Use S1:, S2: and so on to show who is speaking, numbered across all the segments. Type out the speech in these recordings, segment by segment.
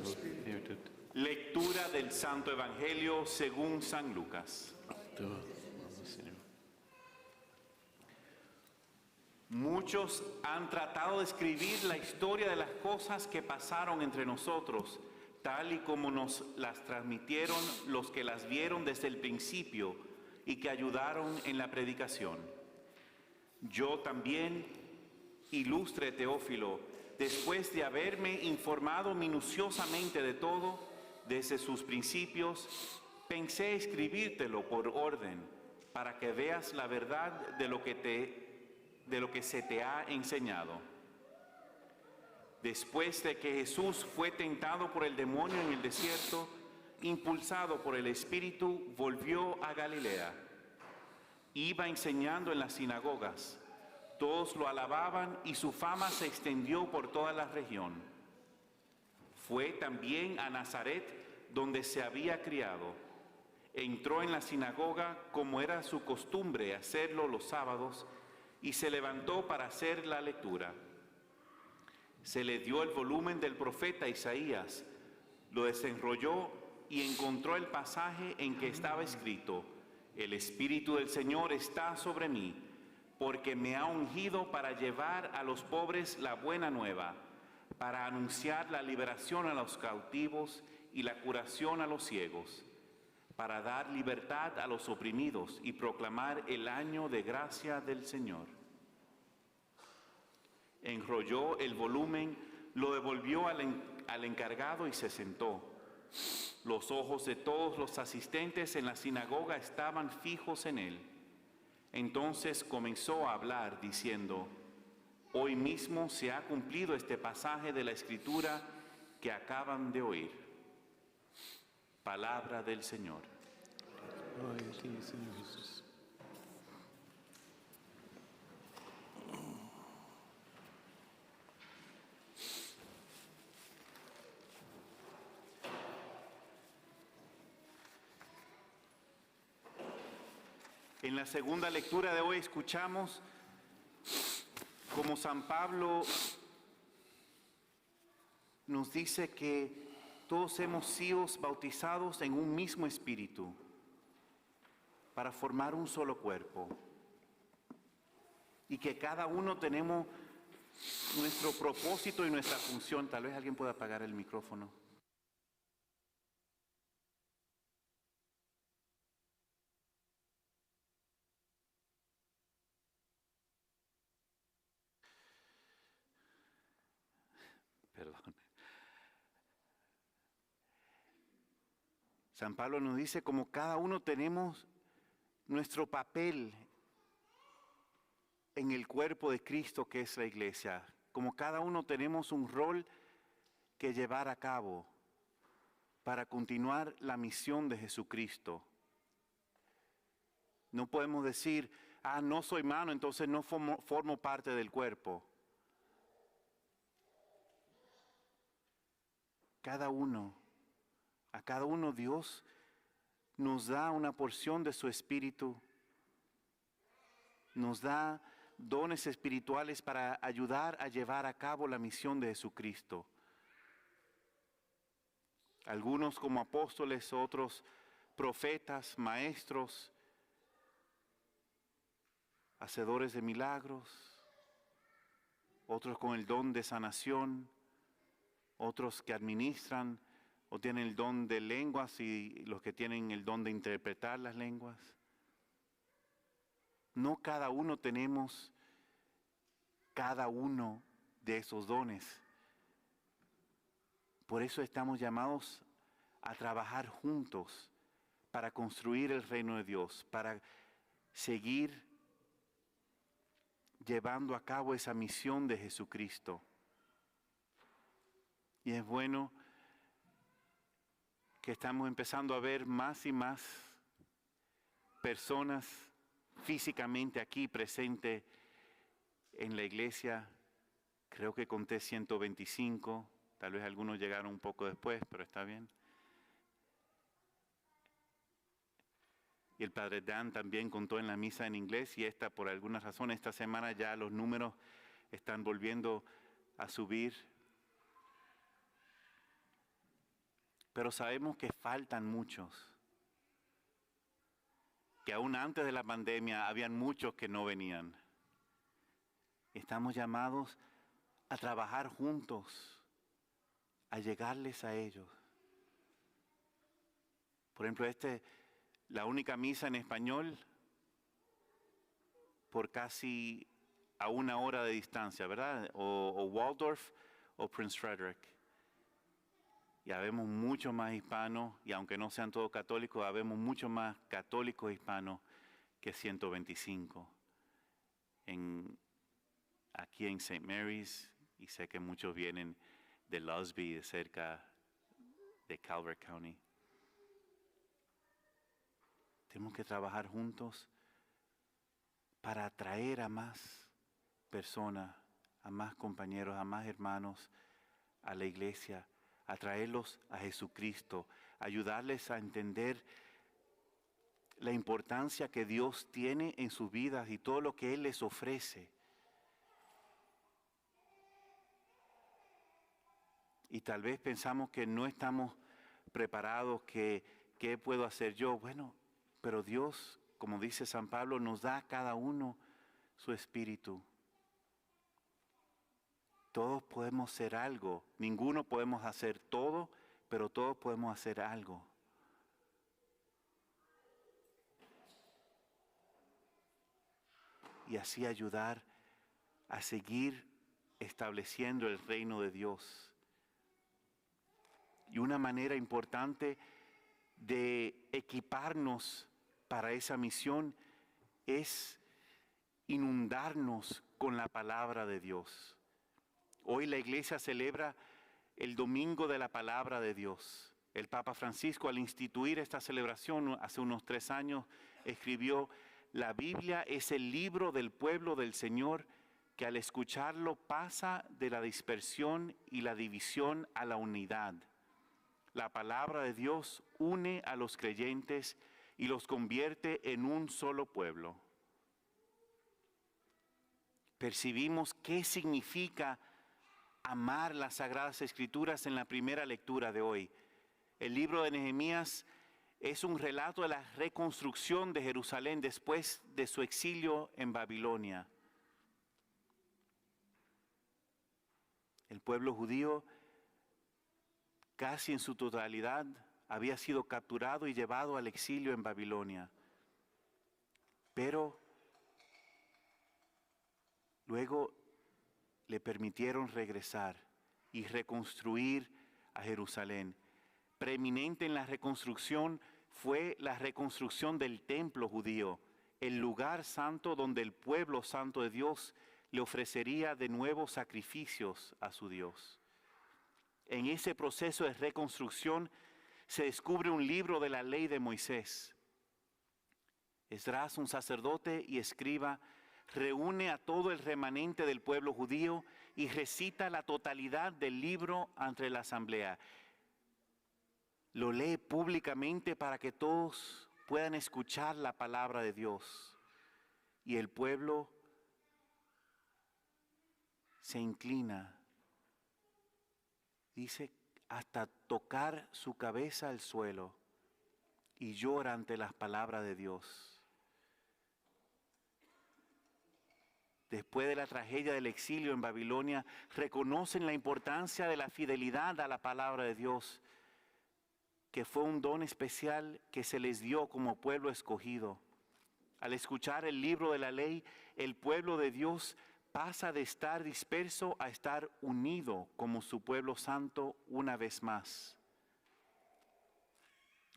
S1: Espíritu.
S2: Lectura del Santo Evangelio según San Lucas.
S1: Señor.
S2: Muchos han tratado de escribir la historia de las cosas que pasaron entre nosotros, tal y como nos las transmitieron los que las vieron desde el principio y que ayudaron en la predicación. Yo también, ilustre Teófilo, después de haberme informado minuciosamente de todo, desde sus principios, pensé escribírtelo por orden, para que veas la verdad de lo que se te ha enseñado. Después de que Jesús fue tentado por el demonio en el desierto, impulsado por el Espíritu, volvió a Galilea. Iba enseñando en las sinagogas. Todos lo alababan y su fama se extendió por toda la región. Fue también a Nazaret, donde se había criado. Entró en la sinagoga, como era su costumbre hacerlo los sábados, y se levantó para hacer la lectura. Se le dio el volumen del profeta Isaías, lo desenrolló y encontró el pasaje en que estaba escrito: El Espíritu del Señor está sobre mí, porque me ha ungido para llevar a los pobres la buena nueva, para anunciar la liberación a los cautivos y la curación a los ciegos, para dar libertad a los oprimidos y proclamar el año de gracia del Señor. Enrolló el volumen, lo devolvió al encargado y se sentó. Los ojos de todos los asistentes en la sinagoga estaban fijos en él. Entonces comenzó a hablar diciendo: Hoy mismo se ha cumplido este pasaje de la Escritura que acaban de oír. Palabra del Señor.
S1: Gloria a ti, Señor Jesús.
S2: En la segunda lectura de hoy escuchamos como San Pablo nos dice que todos hemos sido bautizados en un mismo espíritu para formar un solo cuerpo, y que cada uno tenemos nuestro propósito y nuestra función. Tal vez alguien pueda apagar el micrófono. Perdón. San Pablo nos dice como cada uno tenemos nuestro papel en el cuerpo de Cristo que es la iglesia. Como cada uno tenemos un rol que llevar a cabo para continuar la misión de Jesucristo. No podemos decir, no soy mano, entonces no formo parte del cuerpo. A cada uno Dios nos da una porción de su espíritu, nos da dones espirituales para ayudar a llevar a cabo la misión de Jesucristo. Algunos como apóstoles, otros profetas, maestros, hacedores de milagros, otros con el don de sanación, otros que administran o tienen el don de lenguas y los que tienen el don de interpretar las lenguas. No cada uno tenemos cada uno de esos dones. Por eso estamos llamados a trabajar juntos para construir el reino de Dios, para seguir llevando a cabo esa misión de Jesucristo. Y es bueno que estamos empezando a ver más y más personas físicamente aquí presentes en la iglesia. Creo que conté 125, tal vez algunos llegaron un poco después, pero está bien. Y el padre Dan también contó en la misa en inglés, y por alguna razón, esta semana ya los números están volviendo a subir. pero sabemos que faltan muchos. Que aún antes de la pandemia habían muchos que no venían. Estamos llamados a trabajar juntos, a llegarles a ellos. Por ejemplo, la única misa en español por casi a 1 hora de distancia, ¿verdad? O Waldorf o Prince Frederick. Y habemos mucho más hispanos, y aunque no sean todos católicos, habemos mucho más católicos hispanos que 125 aquí en St. Mary's, y sé que muchos vienen de Lusby, de cerca de Calvert County. Tenemos que trabajar juntos para atraer a más personas, a más compañeros, a más hermanos a la iglesia, atraerlos a Jesucristo, ayudarles a entender la importancia que Dios tiene en sus vidas y todo lo que Él les ofrece. Y tal vez pensamos que no estamos preparados, que ¿qué puedo hacer yo? Bueno, pero Dios, como dice San Pablo, nos da a cada uno su espíritu. Todos podemos ser algo, ninguno podemos hacer todo, pero todos podemos hacer algo. Y así ayudar a seguir estableciendo el reino de Dios. Y una manera importante de equiparnos para esa misión es inundarnos con la palabra de Dios. Hoy la iglesia celebra el Domingo de la Palabra de Dios. El Papa Francisco, al instituir esta celebración hace unos 3 años, escribió: la Biblia es el libro del pueblo del Señor que al escucharlo pasa de la dispersión y la división a la unidad. La palabra de Dios une a los creyentes y los convierte en un solo pueblo. Percibimos qué significa amar las Sagradas Escrituras en la primera lectura de hoy. El libro de Nehemías es un relato de la reconstrucción de Jerusalén después de su exilio en Babilonia. El pueblo judío, casi en su totalidad, había sido capturado y llevado al exilio en Babilonia. Pero luego le permitieron regresar y reconstruir a Jerusalén. Preeminente en la reconstrucción fue la reconstrucción del templo judío, el lugar santo donde el pueblo santo de Dios le ofrecería de nuevo sacrificios a su Dios. En ese proceso de reconstrucción se descubre un libro de la ley de Moisés. Esdras, un sacerdote y escriba, reúne a todo el remanente del pueblo judío y recita la totalidad del libro ante la asamblea. Lo lee públicamente para que todos puedan escuchar la palabra de Dios. Y el pueblo se inclina, dice, hasta tocar su cabeza al suelo y llora ante las palabras de Dios. Después de la tragedia del exilio en Babilonia, reconocen la importancia de la fidelidad a la palabra de Dios, que fue un don especial que se les dio como pueblo escogido. Al escuchar el libro de la ley, el pueblo de Dios pasa de estar disperso a estar unido como su pueblo santo una vez más.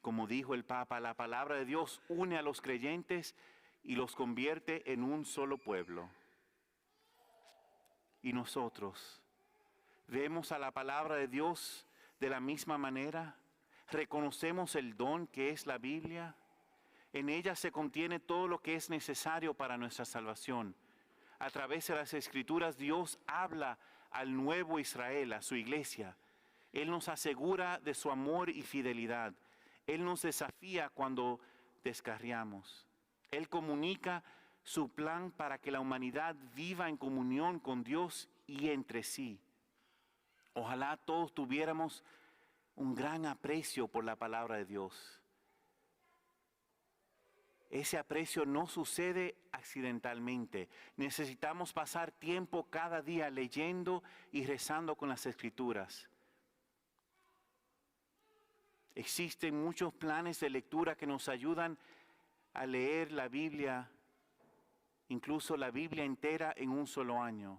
S2: Como dijo el Papa, la palabra de Dios une a los creyentes y los convierte en un solo pueblo. Y nosotros vemos a la palabra de Dios de la misma manera, reconocemos el don que es la Biblia. En ella se contiene todo lo que es necesario para nuestra salvación. A través de las Escrituras Dios habla al nuevo Israel, a su iglesia. Él nos asegura de su amor y fidelidad. Él nos desafía cuando descarriamos. Él comunica su plan para que la humanidad viva en comunión con Dios y entre sí. Ojalá todos tuviéramos un gran aprecio por la palabra de Dios. Ese aprecio no sucede accidentalmente. Necesitamos pasar tiempo cada día leyendo y rezando con las Escrituras. Existen muchos planes de lectura que nos ayudan a leer la Biblia, incluso la Biblia entera en un solo año.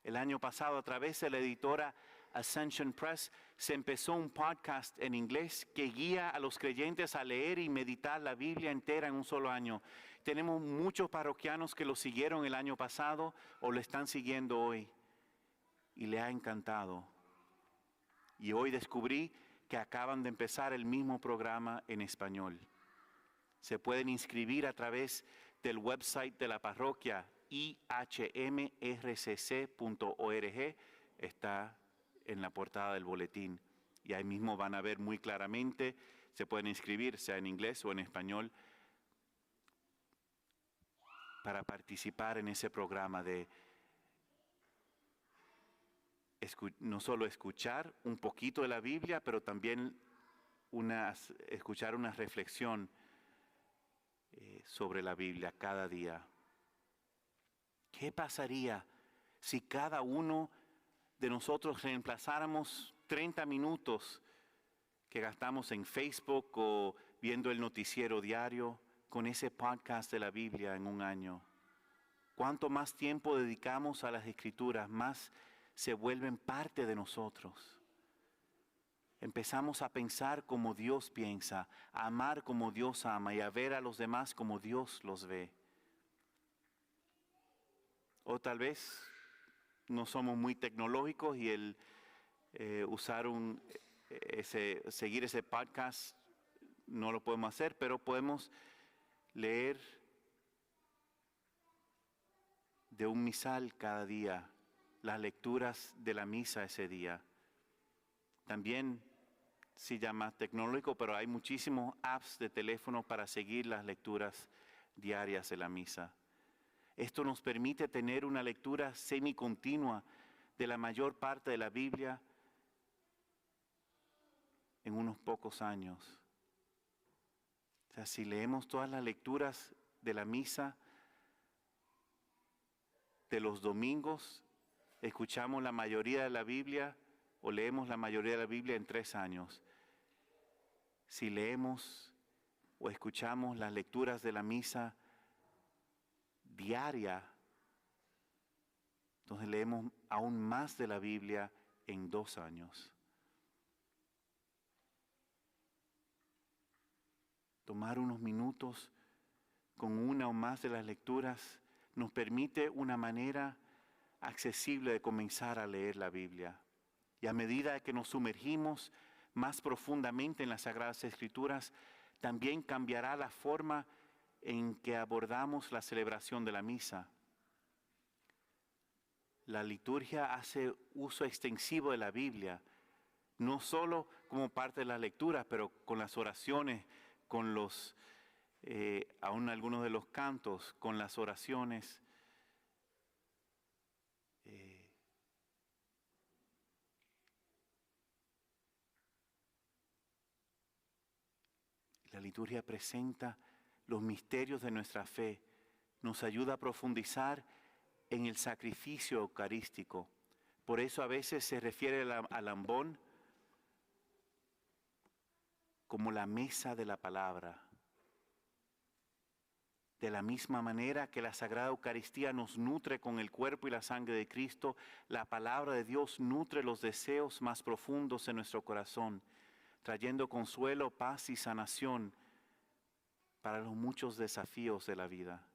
S2: El año pasado, a través de la editora Ascension Press, se empezó un podcast en inglés que guía a los creyentes a leer y meditar la Biblia entera en un solo año. Tenemos muchos parroquianos que lo siguieron el año pasado o lo están siguiendo hoy y le ha encantado. Y hoy descubrí que acaban de empezar el mismo programa en español. Se pueden inscribir a través del website de la parroquia ihmrcc.org. Está en la portada del boletín. Y ahí mismo van a ver muy claramente, se pueden inscribir, sea en inglés o en español, para participar en ese programa de no solo escuchar un poquito de la Biblia, pero también escuchar una reflexión sobre la Biblia cada día. ¿Qué pasaría si cada uno de nosotros reemplazáramos 30 minutos que gastamos en Facebook o viendo el noticiero diario con ese podcast de la Biblia en un año? Cuanto más tiempo dedicamos a las Escrituras, más se vuelven parte de nosotros. Empezamos a pensar como Dios piensa, a amar como Dios ama y a ver a los demás como Dios los ve. O tal vez no somos muy tecnológicos y el seguir ese podcast no lo podemos hacer, pero podemos leer de un misal cada día, las lecturas de la misa ese día. También sí ya más tecnológico, pero hay muchísimos apps de teléfono para seguir las lecturas diarias de la misa. Esto nos permite tener una lectura semicontinua de la mayor parte de la Biblia en unos pocos años. O sea, si leemos todas las lecturas de la misa de los domingos, escuchamos la mayoría de la Biblia o leemos la mayoría de la Biblia en 3 años. Si leemos o escuchamos las lecturas de la misa diaria, entonces leemos aún más de la Biblia en 2 años. Tomar unos minutos con una o más de las lecturas nos permite una manera accesible de comenzar a leer la Biblia. Y a medida que nos sumergimos más profundamente en las Sagradas Escrituras, también cambiará la forma en que abordamos la celebración de la misa. La liturgia hace uso extensivo de la Biblia, no solo como parte de la lectura, pero con las oraciones, con aún algunos de los cantos, con las oraciones. La liturgia presenta los misterios de nuestra fe, nos ayuda a profundizar en el sacrificio eucarístico. Por eso a veces se refiere al ambón como la mesa de la palabra. De la misma manera que la Sagrada Eucaristía nos nutre con el cuerpo y la sangre de Cristo, la palabra de Dios nutre los deseos más profundos de nuestro corazón, trayendo consuelo, paz y sanación para los muchos desafíos de la vida.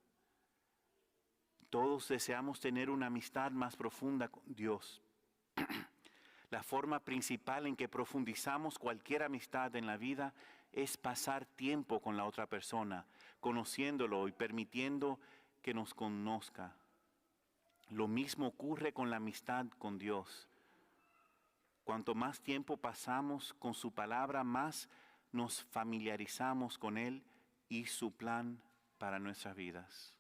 S2: Todos deseamos tener una amistad más profunda con Dios. La forma principal en que profundizamos cualquier amistad en la vida es pasar tiempo con la otra persona, conociéndolo y permitiendo que nos conozca. Lo mismo ocurre con la amistad con Dios. Cuanto más tiempo pasamos con su palabra, más nos familiarizamos con Él y su plan para nuestras vidas.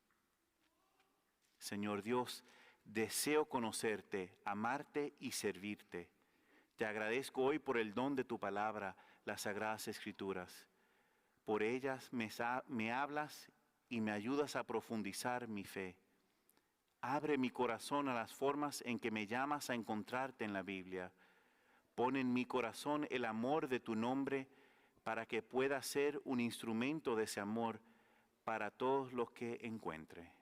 S2: Señor Dios, deseo conocerte, amarte y servirte. Te agradezco hoy por el don de tu palabra, las Sagradas Escrituras. Por ellas me hablas y me ayudas a profundizar mi fe. Abre mi corazón a las formas en que me llamas a encontrarte en la Biblia. Pon en mi corazón el amor de tu nombre para que pueda ser un instrumento de ese amor para todos los que encuentre.